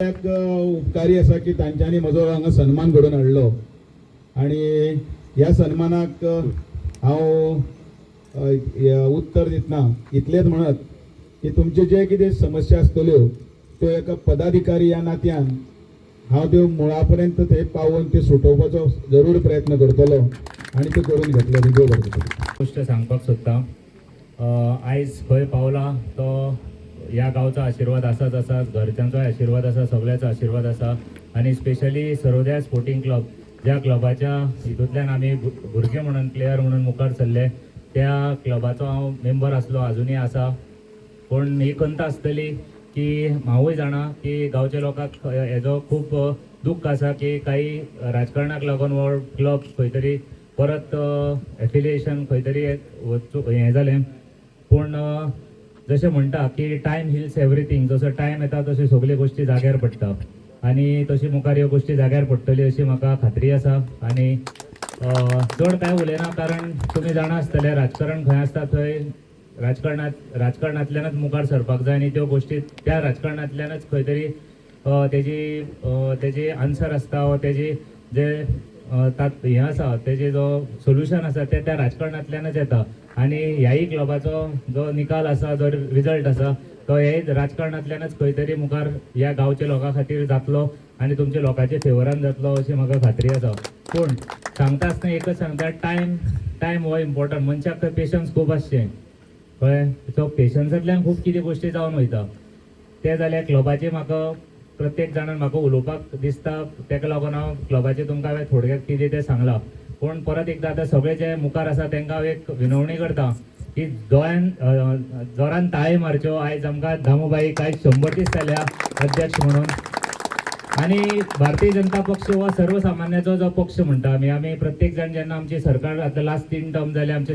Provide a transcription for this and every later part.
एक उपकारी असा की तांच्यांनी म्हजो हांगा सन्मान घडोवन हाडलो आणि ह्या सन्मानाक हांव उत्तर दितना इतलेंच म्हणत की तुमचे जे कितें समस्या आसतल्यो त्यो एका पदाधिकारी ह्या नात्यान हांव त्यो मुळा पर्यंत थंय पावोवन त्यो सुटोवपाचो जरूर प्रयत्न करतलो आणि त्यो करून घेतलो. देव बरें करूं. गोष्ट सांगपाक सोदतां. आयज खंय पावला तो ह्या गांवचो आशिर्वाद आसाच आसा, घरच्यांचो आशिर्वाद आसा, सगळ्याचो आशिर्वाद आसा आणि स्पेशली सर्वोदय स्पोर्टिंग क्लब ज्या क्लबाच्या हितूंतल्यान आमी भुरगे म्हणून प्लेयर म्हणून मुखार सरले त्या क्लबाचो हांव मेंबर आसलो, अजुनूय आसा. पूण ही खंत आसतली की हांवूय जाणा की गांवच्या लोकांक हेजो खूब दुख्ख आसा की काही राजकारणाक लागून हो क्लब खंय तरी परत एफिलिएशन खंय तरी हें जालें. पूण जशें म्हणटा की टायम हिल्स एवरीथिंग. जसो टायम येता तशें सगळ्यो गोश्टी जाग्यार पडटा आणि तशी मुखार ह्यो गोश्टी जाग्यार पडटल्यो अशी म्हाका खात्री आसा. आणि चड काय उलयना कारण तुमी जाणा आसतले राजकारण खंय आसता थंय राजकारणांतल्यानच मुखार सरपाक जाय आणि त्यो गोश्टी त्या राजकारणांतल्यानच खंय तरी तेजी आन्सर आसता वा तेजी जे हें आसा तेजे जो सोल्युशन आसा ते त्या राजकारणांतल्यानच येता. आणि ह्याही क्लबाचो जो निकाल आसा, जो रिजल्ट आसा तो हे राजकारणांतल्यानच खंय तरी मुखार ह्या गांवच्या लोकां खातीर जातलो आणि तुमच्या लोकांच्या फेवरान जातलो अशी म्हाका खात्री आसा. पूण सांगता आसतना एकच सांगता, टायम हो इम्पॉर्टंट. मनशाक पेशन्स खूब आसचें कळ्ळें. सो पेशन्सांतल्यान खूब कितें गोश्टी जावन वयता. ते जाल्यार क्लबाचे म्हाका प्रत्येक जाणान म्हाका उलोवपाक दिसता, ताका लागून हांव क्लबाचे तुमकां हांवें थोडक्यात कितें तें सांगलां. पूण परत एकदां आतां सगळे जे मुखार आसा तांकां हांव एक विनवणी करता की जोरान ताळी मारच्यो. आयज आमकां दामूबाई काय 100 दीस जाल्या अध्यक्ष म्हणून. आणि भारतीय जनता पक्ष हो सर्वसामान्याचो जो पक्ष म्हणटा आमी प्रत्येक जण जेन्ना आमची सरकार आतां लास्ट 3 टर्म जाले आमचे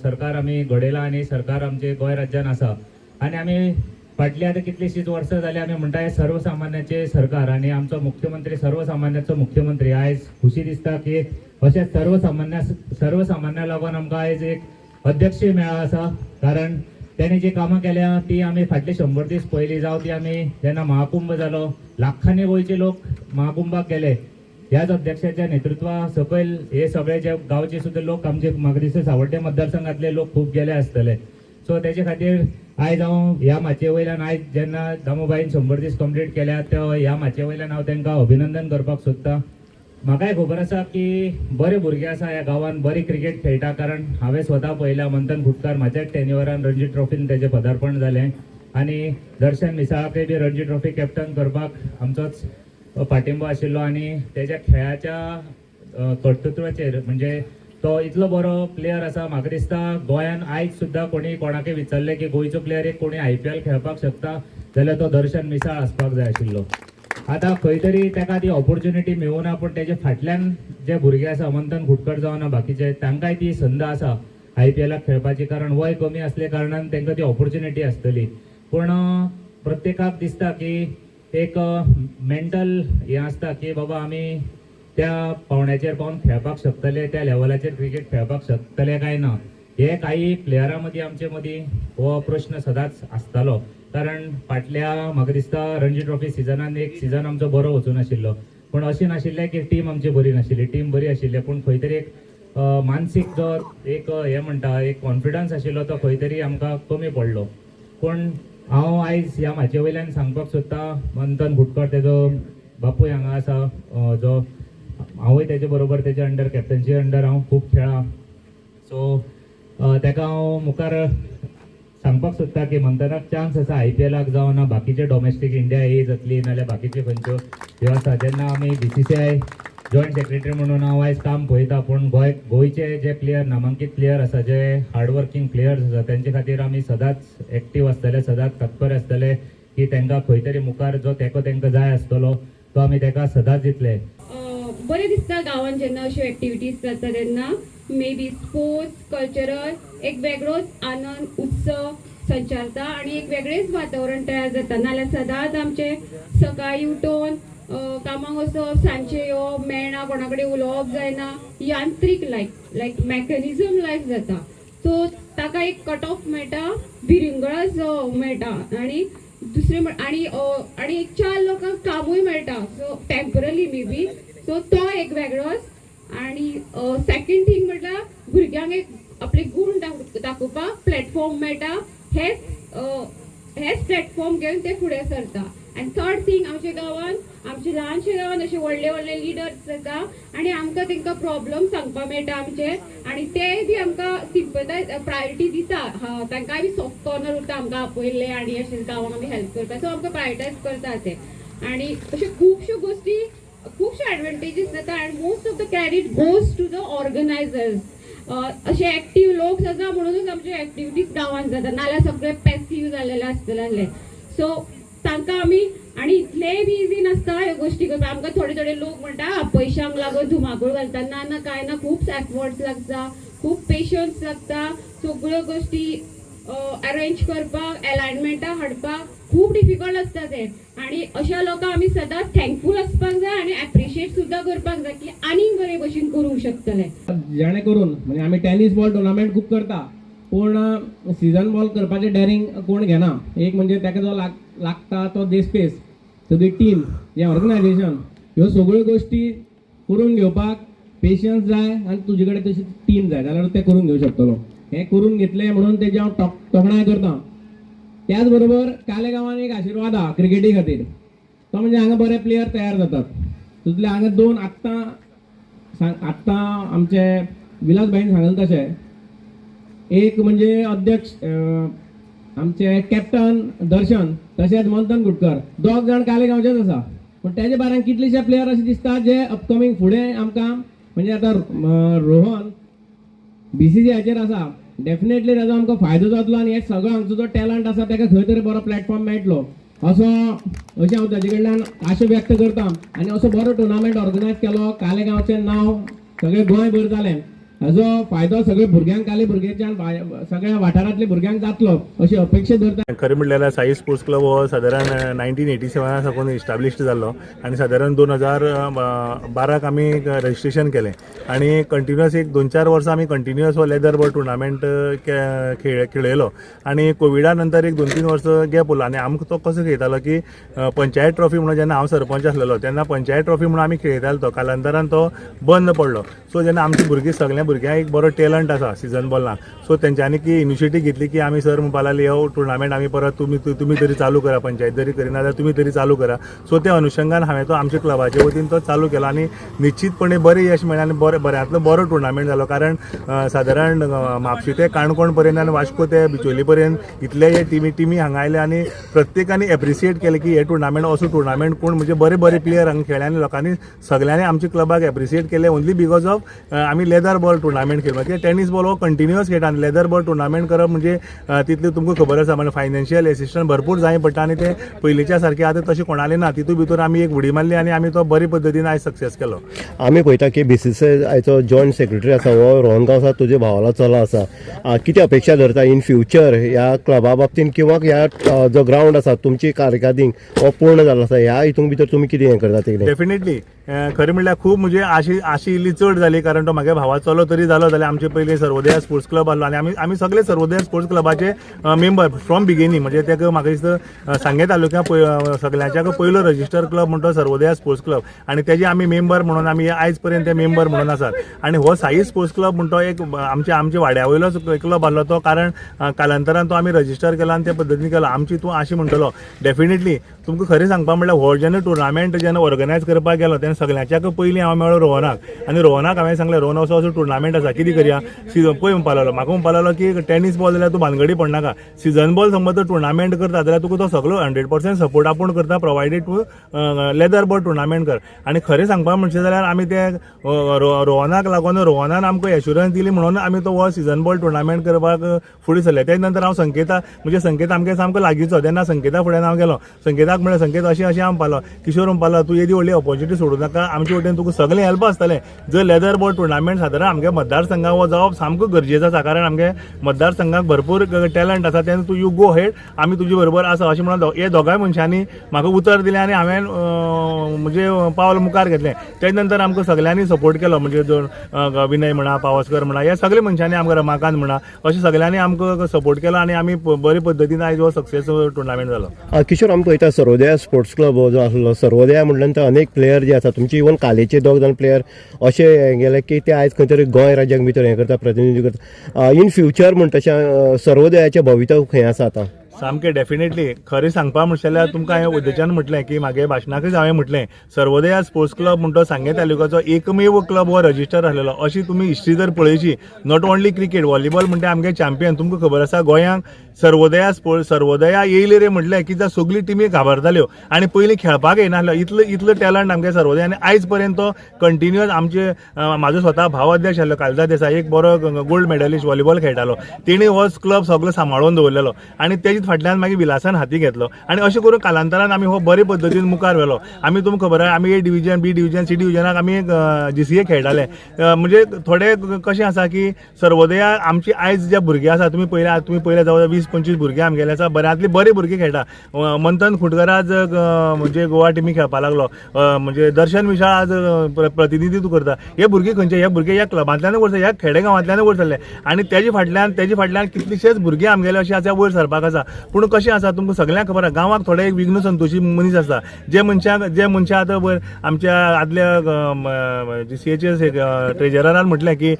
सरकार आमी घडयला आणि सरकार आमचे गोंय राज्यान आसा. आणि आमी फाटली आतां कितलीशींच वर्सां जाली आमी म्हणटा हे सर्वसामान्याचे सरकार आणि आमचो मुख्यमंत्री सर्वसामान्याचो मुख्यमंत्री. आयज खुशी दिसता की अशें सर्वसामान्या लागून आमकां आयज एक अध्यक्षय मेळ्ळा आसा. कारण त्यांनी जी कामां केल्या ती आमी फाटले 100 दीस पयलीं जावं ती आमी जेन्ना महाकुंभ जालो लाखांनी गोंयचे लोक महाकुंभाक गेले ह्याच अध्यक्षाच्या नेतृत्वा सकयल हे सगळे जे गांवचे सुद्दां लोक आमचे म्हाका दिसता सावड्डे मतदारसंघातले लोक खूब गेले आसतले. सो तेजे खातीर आयज हांव ह्या माचये वयल्यान आयज जेन्ना दामूबाईन 100 दीस कंप्लीट केल्या त्या ह्या माचये वयल्यान हांव तांकां अभिनंदन करपाक सोदतां. म्हाकाय खबर आसा की बरे भुरगे आसा ह्या गांवांत, बरी क्रिकेट खेळटा. कारण हांवें स्वता पळयल्या मंथन खुटकार म्हाज्याच टेन्युअरान रणजी ट्रॉफीन तेजें पदार्पण जालें आणि दर्शन मिसाळाकय बी रणजी ट्रॉफी कॅप्टन करपाक आमचोच पाठिंबो आशिल्लो. आणि तेज्या खेळाच्या कर्तृत्वाचेर म्हणजे तो इतलो बरो प्लेयर आसा. म्हाका दिसता गोंयान आयज सुद्दां कोणी कोणाकय विचारलें की गोंयचो प्लेयर एक कोणी IPL खेळपाक शकता जाल्यार तो दर्शन मिसाळ आसपाक जाय आशिल्लो. आतां खंय तरी ताका ती ऑपॉर्च्युनिटी मेळूना, पूण तेजे फाटल्यान जे भुरगे आसा मंथन खुटकर जावन बाकीचे तांकांय ती संद आसा IPLाक खेळपाची. कारण वय कमी आसले कारणान तांकां ती ऑपॉर्च्युनिटी आसतली. पूण प्रत्येकाक दिसता की एक मेंटल हें आसता की बाबा आमी त्या पावण्याचेर पावन खेळपाक शकतले, त्या लेवलाचेर क्रिकेट खेळपाक शकतले काय ना. हे काही प्लेयरां मदीं आमचे मदीं हो प्रश्न सदांच आसतालो. कारण फाटल्या म्हाका दिसता रणजी ट्रॉफी सिजनान एक सिजन आमचो बरो वचून आशिल्लो. पूण अशें नाशिल्लें की टीम आमची बरी नाशिल्ली, टीम बरी आशिल्ली. पूण खंय तरी एक मानसीक जो एक हें म्हणटा एक कॉन्फिडन्स आशिल्लो तो खंय तरी आमकां कमी पडलो. पूण हांव आयज ह्या म्हाजे वयल्यान सांगपाक सोदतां मंथन खुटकर तेजो बापूय हांगा आसा जो हांवूय तेजे बरोबर तेजे अंडर कॅप्टन्सी अंडर हांव खूब खेळ्ळां. सो ताका हांव मुखार सांगपाक सोदता की मंथनाक चान्स आसा IPLाक जावं ना बाकीचे डॉमेस्टीक इंडिया ही जातली नाल्यार बाकीचे खंयच्यो ह्यो आसा. जेन्ना आमी BCCI जॉयंट सेक्रेटरी म्हणून हांव आयज काम पळयता, पूण गोंयचे जे प्लेयर नामांकीत प्लेयर आसा, जे हार्डवर्कींग प्लेयर्स आसा तेंचे खातीर आमी सदांच एक्टीव आसतले, सदांच तत्पर आसतले की तांकां खंय तरी मुखार जो तेंको तांकां जाय आसतलो तो आमी ताका सदांच दितले. बरें दिसता गांवांत जेन्ना अश्यो एक्टिविटीज जाता तेन्ना मे बी स्पोर्ट्स कल्चरल एक वेगळोच आनंद उत्सव संचारता आणि एक वेगळेंच वातावरण तयार जाता. नाल्यार सदांच आमचे सकाळी उठोवन कामाक वचप, सांजचे येवप, मेळना कोणा कडेन उलोवप जायना, यांत्रीक लायक मॅकॅनिझम लायफ जाता. सो ताका एक कट ऑफ मेळटा, भिरंगळा जो मेळटा. आणि आणि एक 4 लोकांक कामूय मेळटा, so temporary may be, so तो एक वेगळोच. आणि सेकंड थिंग म्हटल्यार भुरग्यांक एक आपले गुण दाखोवपाक प्लॅटफॉर्म मेळटा. हेच प्लॅटफॉर्म घेवन ते फुडें सरता. आनी थर्ड थिंग, आमच्या ल्हानशे गांवान अशे व्हडले व्हडले लिडर्स जाता आनी आमकां तांकां प्रॉब्लम सांगपाक मेळटा आमचे, आनी ते बी आमकां सिंपथायज प्रायोरिटी दिता. तांकांय बी सॉफ्ट कॉर्नर उरता आमकां आपयल्ले आनी अशें गांवांक आमी हेल्प करता, सो आमकां प्रायोरिटायज करता ते. आनी अश्यो खुबश्यो गोश्टी, खुबश्यो एडवांटेजीस जाता आनी most of the credit goes to the organisers. अशे एक्टीव लोक आसा म्हणूनच आमचे एक्टिविटीज गांवांत जाता, नाल्यार सगळे पॅसिव्ह जाल्लेले आसतले. सो तांकां आमी, आनी इतले बी इजी नासता ह्यो गोश्टी करपाक. आमकां थोडे थोडे लोक म्हणटा पयशांक लागून धुमाकूळ घालता, ना कांय ना, खूब एफर्ट्स लागता, खूब पेशन्स लागता. सगळ्यो गोश्टी अरेंज करपाक, अलायनमेंटाक हाडपाक खूब डिफिकल्ट आसता ते. आनी अशा लोकांक आमी सदांच थँकफूल आसपाक जाय आनी एप्रिशिएट सुद्दां करपाक जाय की आनीक बरे भशेन करूंक शकतले. जेणे करून म्हणजे आमी टेनीस बॉल टुर्नामेंट खूब करता, पूण सीजन बॉल करपाचें डेरिंग कोण घेना. एक म्हणजे ताका जो लागता तो डे स्पेस, सगळी टीम, हें ऑर्गनायझेशन, ह्यो सगळ्यो गोश्टी करून घेवपाक पेशन्स जाय आनी तुजे कडेन तशी टीम जाय, जाल्यार ते करून घेवं शकतलो. हें करून घेतलें म्हणून तेजी हांव तोखणाय करता. त्याच बरोबर काले गांवांत एक आशिर्वाद आहा क्रिकेटी खातीर, तो म्हणजे हांगा बरे प्लेयर तयार जातात. तितले हांगा 2 आत्तां आमचे विलासभाईन सांगलें तशें, एक म्हणजे अध्यक्ष आमचे कॅप्टन दर्शन, तशेंच मंथन गुटकर, 2 जाण काले गांवचेच आसा. पूण तेजे भायर कितलेशे प्लेयर अशे दिसता जे अपकमींग फुडें आमकां, म्हणजे आतां रोहन BCCIचेर आसा, डेफिनेटली ताजो आमकां फायदो जातलो आनी हे सगळो हांगचो जो टॅलंट आसा ताका खंय तरी बरो प्लॅटफॉर्म मेळटलो अशें हांव ताजे कडल्यान आशा व्यक्त करता. आनी असो बरो टुर्नामेंट ऑर्गनायज केलो, काले गांवचें नांव सगळें गोंयभर जालें, हाजो फायदो सगळ्या भुरग्यांक, काले भुरग्यांच्यान सगळ्या वाठारांतल्या भुरग्यांक जातलो अशी अपेक्षा धरता. खरें म्हणल्यार साई स्पोर्ट्स क्लब हो सादारण 1987 साकून इस्टाब्लिश्ड जाल्लो आनी सादारण 2012 आमी रजिस्ट्रेशन केलें आनी कंटिन्युअस एक 2-4 वर्सां आमी कंटिन्युअस हो लेदर बॉल टुर्नामेंट खेळयलो. आनी कोविडा नंतर एक 2-3 वर्स गॅप उरलो आनी आमकां तो कसो खेळटालो की पंचायत ट्रॉफी म्हणून जेन्ना हांव सरपंच आसलेलो तेन्ना पंचायत ट्रॉफी म्हणून आमी खेळटालो, तो कालांतरान तो बंद पडलो. सो जेन्ना आमची भुरगीं सगळ्या भुरग्यांक एक बरो टॅलंट आसा सीजन बॉलाक, सो तेंच्यांनी की इनिशिएटीव घेतली की आमी सर म्हणपा लागले हो टुर्नामेंट आमी परत तुमी तरी चालू करा, पंचायत जरी करिना जाल्यार तुमी तरी चालू करा. सो त्या अनुशंगान हांवें तो आमच्या क्लबाचे वतीन तो चालू केलो आनी निश्चितपणे बरें यश मेळ्ळें आनी बऱ्यांतलो बरो टुर्नामेंट जालो. कारण सादारण म्हापशी ते काणकोण पर्यंत आनी वास्को ते बिचोली पर्यंत इतले हे टिमी हांगा आयले आनी प्रत्येकानी एप्रिशिएट केलें की हे टुर्नामेंट असो टुर्नामेंट कोण म्हणजे बरे प्लेयर हांगा खेळ्ळे आनी लोकांनी सगळ्यांनी आमच्या क्लबाक एप्रिशिएट केलें ओन्ली बिकॉज ऑफ आमी लेदर बॉल टुर्नामेंट खेळलो. कित्याक टेनीस बॉल हो कंटिन्युअस खेळटा आनी लेदर बॉल टुर्नामेंट करप म्हणजे तितलें तुमकां खबर आसा, म्हणजे फायनान्शियल एसिस्टंट भरपूर जाय पडटा आनी ते पयलींच्या सारकें आतां तशें कोणालें ना. तितून भितर आमी एक उडी मारली आनी आमी तो बरे पद्दतीन आयज सक्सेस केलो. आमी पळयता की BCCIचो जॉयंट सेक्रेटरी आसा हो रोहन गांवसा, तुजे भावालो चलो आसा. कितें अपेक्षा धरता इन फ्युचर ह्या क्लबा बाबतीन किंवा ह्या जो ग्रावंड आसा तुमची कारकिर्दीक हो पूर्ण जाल्लो आसा, ह्या हितून भितर तुमी कितें हें करता तें? डेफिनेटली खरें म्हणल्यार खूब म्हणजे आशी इल्ली चड जाली, कारण तो म्हागे भावा चलो तरी जालो जाल्यार आमचे पयलीं सर्वोदया स्पोर्ट्स क्लब आसलो आनी आमी सगळे सर्वोदया स्पोर्ट्स क्लबाचे मेंबर फ्रॉम बिगिनींग. म्हणजे तेका म्हाका दिसता सांगे तालुक्या सगळ्यांच्याक पयलो रजिस्टर क्लब म्हणटा सर्वोदया स्पोर्ट्स क्लब आनी तेजे आमी मेंबर म्हणून आमी आयज पर्यंत ते मेंबर म्हणून आसात. आनी हो साई स्पोर्ट्स क्लब म्हणटा एक आमच्या वाड्या वयलो क्लब आसलो तो, कारण कालांतरान तो आमी रजिस्टर केला आनी त्या पद्दतीन केलो. आमची तूं अशी म्हणटलो डेफिनेटली तुमकां खरें सांगपा म्हणल्यार हो जेन्ना टुर्नामेंट जेन्ना ऑर्गनायज करपाक गेलो तेन्ना सगळ्यांच्याक पयलीं हांव मेळ्ळो रोहनाक आनी रोहनाक हांवें सांगलें रोहन असो टुर्नामेंट आसा कितें करया. पळय म्हणपा लागलो म्हाका म्हणपा लागलो की टेनीस बॉल जाल्यार तूं भानगडी पडनाका, सीजन बॉल समज जर टुर्नामेंट करता जाल्यार तुका तो सगळो 100% सपोर्ट आपूण करता provided to leather ball tournament कर. आनी खरें सांगपा म्हणचे जाल्यार आमी ते रोहनाक लागून रोहनान आमकां एश्युरन्स दिली म्हणून आमी तो हो सीजन बॉल टुर्नामेंट करपाक फुडें सरले. तेच नंतर हांव संकेत आमगे सामको लागींचो, तेन्ना संकेता फुडें हांव गेलो. संकेताक म्हणलें संकेत अशें हांव म्हणपालो किशोर म्हणपालो तूं येदी व्हडली ऑपॉर्च्युनिटी सोडूं ताका आमचे वटेन तुका सगळें हेल्प आसतलें जर लेदर बॉल टुर्नामेंट सादारण आमगे मतदारसंघाक हो जावप सामको गरजेचो आसा कारण आमगे मतदारसंघाक भरपूर टॅलंट आसा तेन्ना तूं यू गो हेड आमी तुजे बरोबर आसा अशें म्हणून हे दोगांय मनशांनी म्हाका उतर दिलें आनी हांवें म्हणजे पावल मुखार घेतलें तेज नंतर आमकां सगळ्यांनी सपोर्ट केलो म्हणजे विनय म्हणा पावसकर म्हणा ह्या सगळ्या मनशांनी आमकां रमाकांत म्हणा अशें सगळ्यांनी आमकां सपोर्ट केलो आनी आमी बरे पद्दतीन आयज हो सक्सेस टुर्नामेंट जालो. किशोर आमी पळयता सर्वोदया स्पोर्ट्स क्लब हो जो आसलो सर्वोदया म्हटल्या नंतर अनेक प्लेयर जे आसा तुमचे इवन कालेचे 2 जाण प्लेयर अशे गेले की ते आयज खंय तरी गोंय राज्याक भितर हें करता प्रतिनिधी करता इन फ्युचर म्हण तशें सर्वोदयाचें भवितव्य खंय आसा आतां. सामकें डेफिनेटली खरें सांगपा म्हणल्यार तुमकां हांवें उद्देशान म्हटलें की म्हागे भाशणाकच हांवें म्हटलें सर्वोदया स्पोर्ट्स क्लब म्हणटा तो सांगे तालुक्याचो एकमेव क्लब हो रजिस्टर आसलेलो अशी तुमी हिस्ट्री जर पळयची नॉट ओन्ली क्रिकेट व्हॉलीबॉल म्हणटा आमगे चॅम्पियन तुमकां खबर आसा गोंयांक सर्वोदया येयले रे म्हटलें की त्या सगळी टिमी घाबरताल्यो आनी पयलीं खेळपाक येनासलो इतलो टॅलंट आमगे सर्वोदया आनी आयज पर्यंत तो कंटिन्युअस आमचे म्हाजो स्वता भाव अध्यक्ष आसलो कालिदास देसाई एक बरो गोल्ड मेडलिस्ट व्हॉलीबॉल खेळटालो तेणी हो क्लब सगळो सांबाळून दवरलेलो आनी तेजे फाटल्यान मागीर विलासान हाती घेतलो आनी अशें करून कालांतरान आमी हो बरे पद्दतीन मुखार व्हेलो आमी तुमकां खबर आसा आमी A division B division C डिव्हिजनाक आमी GCA खेळटाले म्हणजे थोडे कशें आसा की सर्वोदया आमची आयज जे भुरगे आसा तुमी पयल्या जवळ 20-25 भुरगे आमगेले आसा बऱ्यांतले बरे भुरगे खेळटा मंथन खुटकर आज म्हणजे गोवा टिमी खेळपाक लागलो म्हणजे दर्शन विशाळ आज प्रतिनिधित्व करता हे भुरगे खंयचे हे भुरगे ह्या क्लबांतल्यान वयर ह्या खेडेगांवांतल्यान वयर सरले आनी तेजे फाटल्यान कितलेशेच भुरगे आमगेले अशें आसा वयर सरपाक आसा पूण कशें आसा तुमकां सगळ्यांक खबर आसा गांवांक थोडे एक विघ्न संतोशी मनीस आसता जे मनशां आतां वयर आमच्या आदल्या GCAचे ट्रेजरान म्हटलें की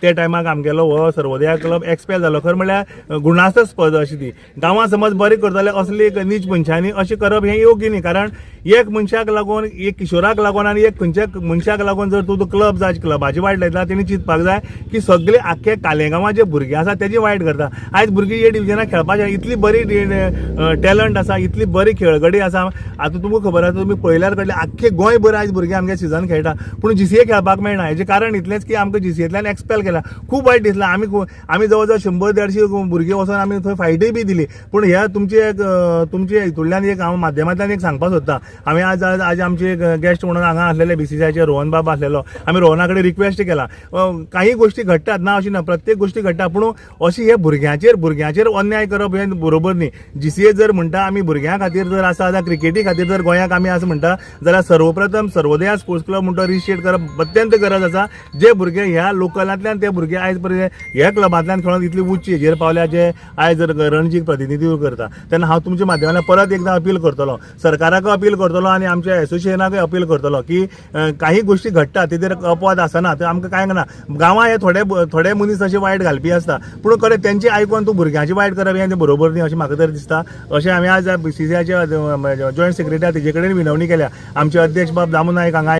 ते टायमाक आमगेलो हो सर्वोदया क्लब एक्सपेल जालो खरें म्हणल्यार गुणास्तर स्पर्धा अशी ती गांवां समज बरें करताले असले एक नीच मनशांनी अशें करप हें योग्य न्ही कारण एक मनशाक लागून एक किशोराक लागून आनी एक खंयच्या मनशाक लागून जर तूं क्लब जाय क्लबाची वायट लायता तेणी चिंतपाक जाय की सगळे आख्खे कालेगांवां जे भुरगे आसा तेजी वायट करता आयज भुरगीं A डिव्हिजनाक खेळपाचें इतली बरी टॅलंट आसा इतली बरी खेळगडी आसा आतां तुमकां खबर आसा तुमी पळयल्यार कडले आख्खे गोंयभर आयज भुरगे आमगे सिजन खेळटा पूण GCA खेळपाक मेळना हेजें कारण इतलेंच की आमकां GCAंतल्यान एक्सपेल केला खूब वायट दिसलां आमी जवळ जवळ 100-150 भुरगे वचून आमी थंय फायटय बी दिली पूण ह्या तुमचे हितूंतल्यान एक हांव माध्यमांतल्यान एक सांगपाक सोदतां हांवें आज आमचे गेस्ट म्हणून हांगा आसलेले BCCIचे रोहन बाबा आसलेलो आमी रोहना कडेन रिक्वेस्ट केला काही गोश्टी घडटात ना अशी ना प्रत्येक गोश्टी घडटा पूण अशी हे भुरग्यांचेर अन्याय करप हें बरोबर न्ही GCA जर म्हणटा आमी भुरग्यां खातीर जर आसा जाल्यार क्रिकेटी खातीर जर गोंयाक आमी आसा म्हणटा जाल्यार सर्वप्रथम सर्वोदया स्पोर्ट्स क्लब म्हणटा रिजिस्ट्रेट करप अत्यंत गरज आसा जे भुरगे ह्या लोकलांतल्यान ते भुरगे आयज पर्यंत ह्या क्लबांतल्यान खेळून इतली उच्च हेजेर पावल्या जे आयज रणजीक प्रतिनिधित्व करता तेन्ना हांव तुमच्या माध्यमांतल्यान परत एकदां अपील करतलो सरकाराक अपील करतलो आनी आमच्या एसोसिएशनाकूय अपील करतलो की काही गोश्टी घडटा तेजेर अपवाद आसना तर आमकां कांय ना गांवां हे थोडे मनीस अशे वायट घालपी आसता पूण खरें तेंचे आयकून तूं भुरग्यांची वायट करप हें बरोबर न्ही अशें म्हाका तर दिसता अशें आमी आज BCCIचे जॉयंट सेक्रेटरी तेजे कडेन विनवणी केल्या आमचे अध्यक्ष बाब दामू नायक हांगा